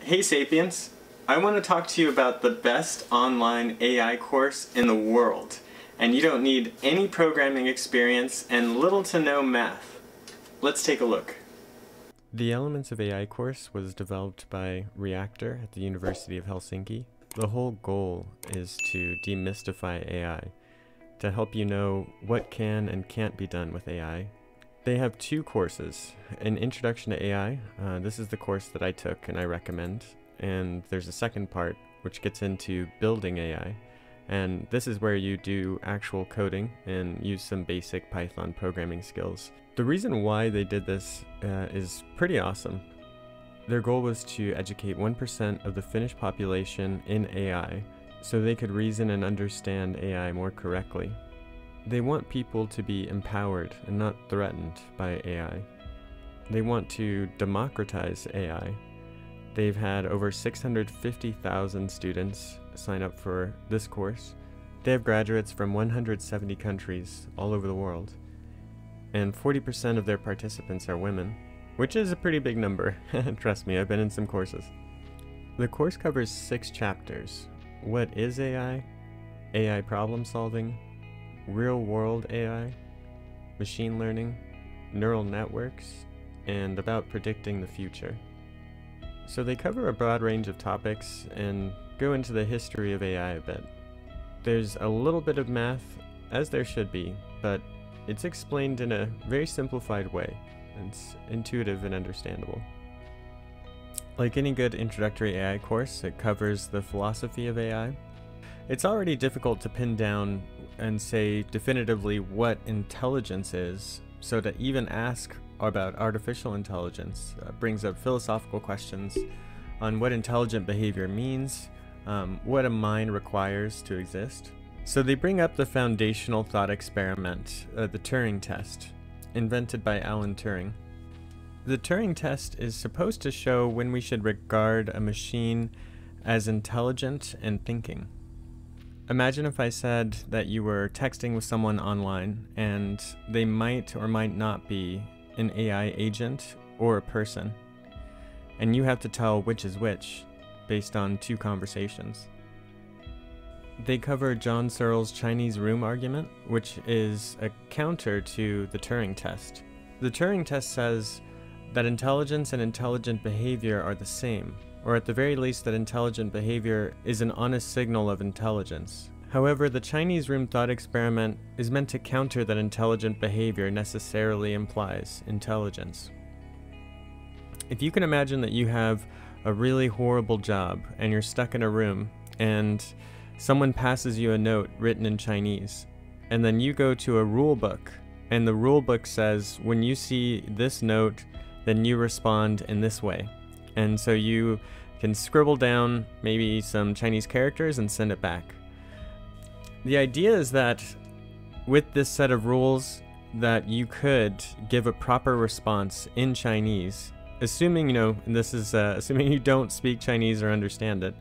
Hey Sapiens, I want to talk to you about the best online AI course in the world, and you don't need any programming experience and little to no math. Let's take a look. The Elements of AI course was developed by Reactor at the University of Helsinki. The whole goal is to demystify AI, to help you know what can and can't be done with AI. They have two courses, an Introduction to AI, this is the course that I took and I recommend, and there's a second part which gets into building AI, and this is where you do actual coding and use some basic Python programming skills. The reason why they did this is pretty awesome. Their goal was to educate 1% of the Finnish population in AI so they could reason and understand AI more correctly. They want people to be empowered and not threatened by AI. They want to democratize AI. They've had over 650,000 students sign up for this course. They have graduates from 170 countries all over the world. And 40% of their participants are women, which is a pretty big number. Trust me, I've been in some courses. The course covers 6 chapters. What is AI? AI problem solving, real-world AI, machine learning, neural networks, and about predicting the future. So they cover a broad range of topics and go into the history of AI a bit. There's a little bit of math, as there should be, but it's explained in a very simplified way. It's intuitive and understandable. Like any good introductory AI course, it covers the philosophy of AI. It's already difficult to pin down and say definitively what intelligence is, so to even ask about artificial intelligence brings up philosophical questions on what intelligent behavior means, what a mind requires to exist. So they bring up the foundational thought experiment, the Turing Test, invented by Alan Turing. The Turing Test is supposed to show when we should regard a machine as intelligent and thinking. Imagine if I said that you were texting with someone online and they might or might not be an AI agent or a person, and you have to tell which is which based on 2 conversations. They cover John Searle's Chinese room argument, which is a counter to the Turing Test. The Turing Test says that intelligence and intelligent behavior are the same, or at the very least that intelligent behavior is an honest signal of intelligence. However, the Chinese room thought experiment is meant to counter that intelligent behavior necessarily implies intelligence. If you can imagine that you have a really horrible job and you're stuck in a room and someone passes you a note written in Chinese, and then you go to a rule book and the rule book says when you see this note then you respond in this way. And so you can scribble down maybe some Chinese characters and send it back. The idea is that with this set of rules that you could give a proper response in Chinese, assuming, this is assuming you don't speak Chinese or understand it,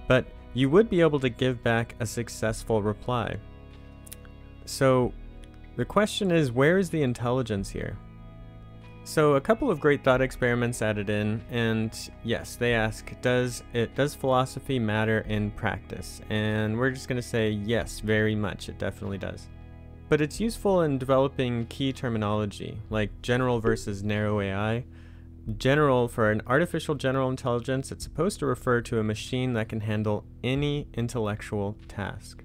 but you would be able to give back a successful reply. So the question is, where is the intelligence here? So a couple of great thought experiments added in, and yes, they ask, does philosophy matter in practice? And we're just going to say yes, very much, it definitely does. But it's useful in developing key terminology, like general versus narrow AI. General, for an artificial general intelligence, it's supposed to refer to a machine that can handle any intellectual task.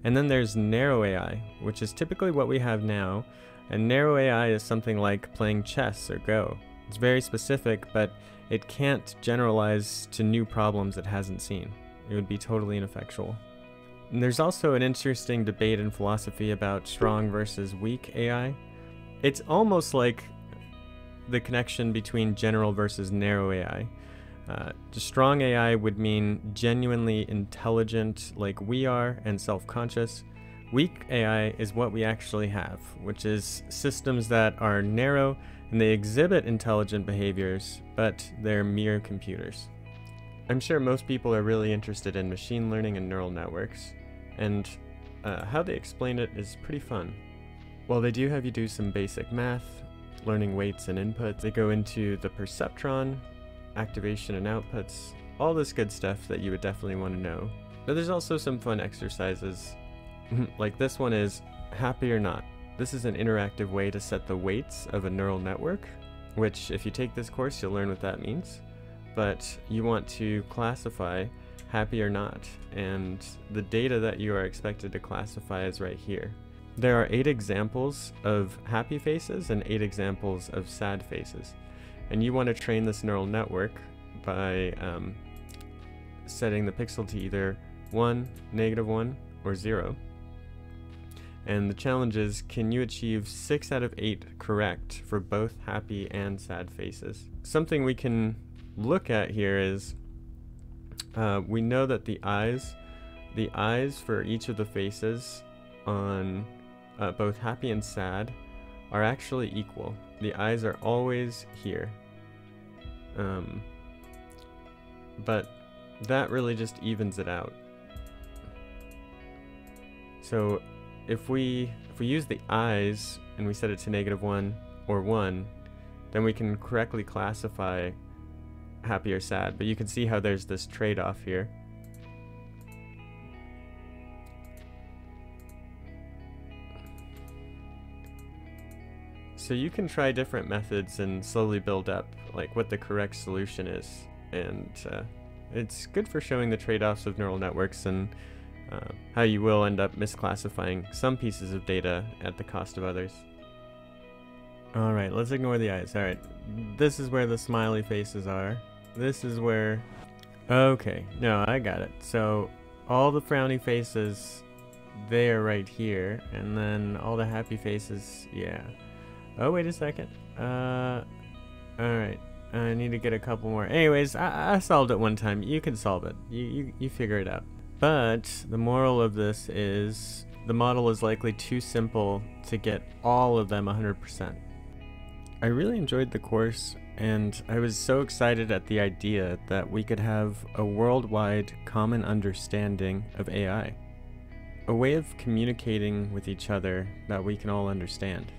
And then there's narrow AI, which is typically what we have now. And narrow AI is something like playing chess or Go. It's very specific, but it can't generalize to new problems it hasn't seen. It would be totally ineffectual. And there's also an interesting debate in philosophy about strong versus weak AI. It's almost like the connection between general versus narrow AI. Strong AI would mean genuinely intelligent like we are and self-conscious. Weak AI is what we actually have, which is systems that are narrow and they exhibit intelligent behaviors, but they're mere computers. I'm sure most people are really interested in machine learning and neural networks, and how they explain it is pretty fun. While they do have you do some basic math, learning weights and inputs, they go into the perceptron, activation and outputs, all this good stuff that you would definitely want to know. But there's also some fun exercises. Like this one is happy or not. This is an interactive way to set the weights of a neural network, which if you take this course you'll learn what that means. But you want to classify happy or not, and the data that you are expected to classify is right here. There are 8 examples of happy faces and 8 examples of sad faces. And you want to train this neural network by setting the pixel to either 1, -1, or 0. And the challenge is, can you achieve 6 out of 8 correct for both happy and sad faces? Something we can look at here is, we know that the eyes for each of the faces on both happy and sad are actually equal. The eyes are always here. But that really just evens it out. So if we use the eyes and we set it to -1 or 1, then we can correctly classify happy or sad. But you can see how there's this trade-off here. So you can try different methods and slowly build up like what the correct solution is, and it's good for showing the trade-offs of neural networks and how you will end up misclassifying some pieces of data at the cost of others. Alright, let's ignore the eyes. Alright, this is where the smiley faces are. This is where... Okay, no, I got it. So all the frowny faces, they are right here, and then all the happy faces, yeah. Oh, wait a second. Alright, I need to get a couple more. Anyways, I solved it one time. You can solve it. You figure it out. But the moral of this is the model is likely too simple to get all of them 100%. I really enjoyed the course, and I was so excited at the idea that we could have a worldwide common understanding of AI. A way of communicating with each other that we can all understand.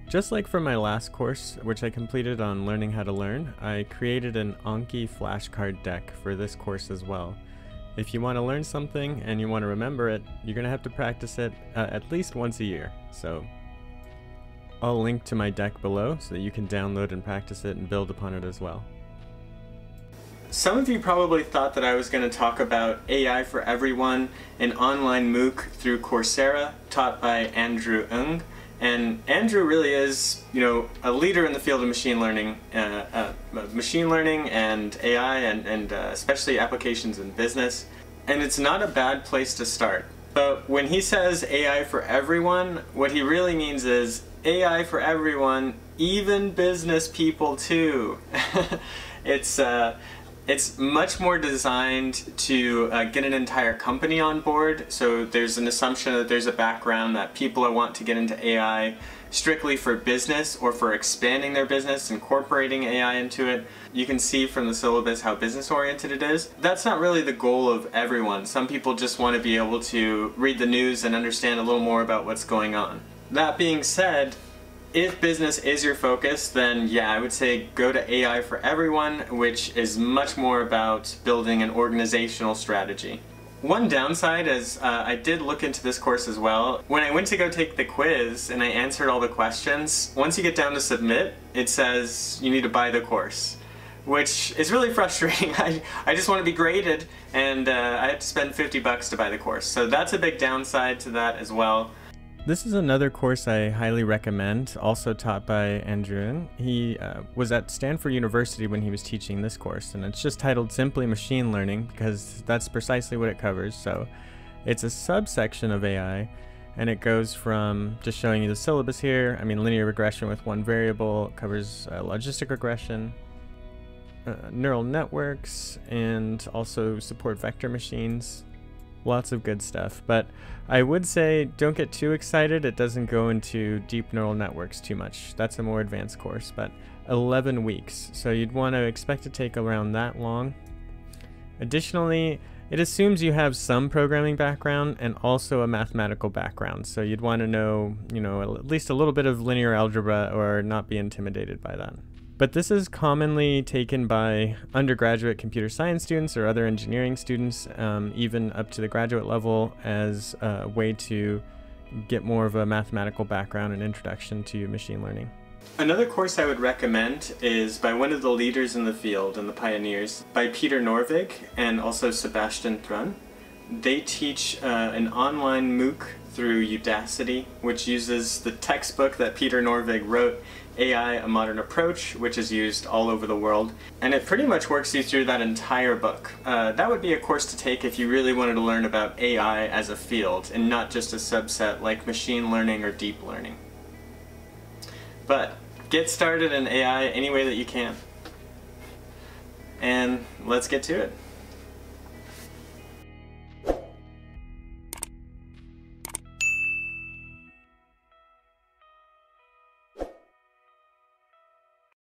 Just like from my last course, which I completed on learning how to learn, I created an Anki flashcard deck for this course as well. If you want to learn something and you want to remember it, you're going to have to practice it at least once a year. So I'll link to my deck below so that you can download and practice it and build upon it as well. Some of you probably thought that I was going to talk about AI for Everyone, an online MOOC through Coursera taught by Andrew Ng. And Andrew really is, a leader in the field of machine learning and AI, and especially applications in business. And it's not a bad place to start. But when he says AI for everyone, what he really means is AI for everyone, even business people too. It's much more designed to get an entire company on board, so there's an assumption that there's a background that people want to get into AI strictly for business or for expanding their business, incorporating AI into it. You can see from the syllabus how business-oriented it is. That's not really the goal of everyone. Some people just want to be able to read the news and understand a little more about what's going on. That being said, if business is your focus, then yeah, I would say go to AI for Everyone, which is much more about building an organizational strategy. One downside is I did look into this course as well. When I went to go take the quiz and I answered all the questions, once you get down to submit, it says you need to buy the course, which is really frustrating. I just want to be graded, and I have to spend $50 to buy the course. So that's a big downside to that as well. This is another course I highly recommend, also taught by Andrew. He was at Stanford University when he was teaching this course, and it's just titled simply Machine Learning because that's precisely what it covers. So it's a subsection of AI, and it goes from just showing you the syllabus here. I mean, linear regression with one variable, covers logistic regression, neural networks, and also support vector machines. Lots of good stuff, but I would say don't get too excited. It doesn't go into deep neural networks too much. That's a more advanced course, but 11 weeks, so you'd want to expect to take around that long. Additionally, it assumes you have some programming background and also a mathematical background, so you'd want to know, at least a little bit of linear algebra or not be intimidated by that. But this is commonly taken by undergraduate computer science students or other engineering students, even up to the graduate level, as a way to get more of a mathematical background and introduction to machine learning. Another course I would recommend is by one of the leaders in the field and the pioneers, by Peter Norvig and also Sebastian Thrun. They teach an online MOOC through Udacity, which uses the textbook that Peter Norvig wrote, AI, A Modern Approach, which is used all over the world, and it pretty much works you through that entire book. That would be a course to take if you really wanted to learn about AI as a field, and not just a subset like machine learning or deep learning. But get started in AI any way that you can, and let's get to it.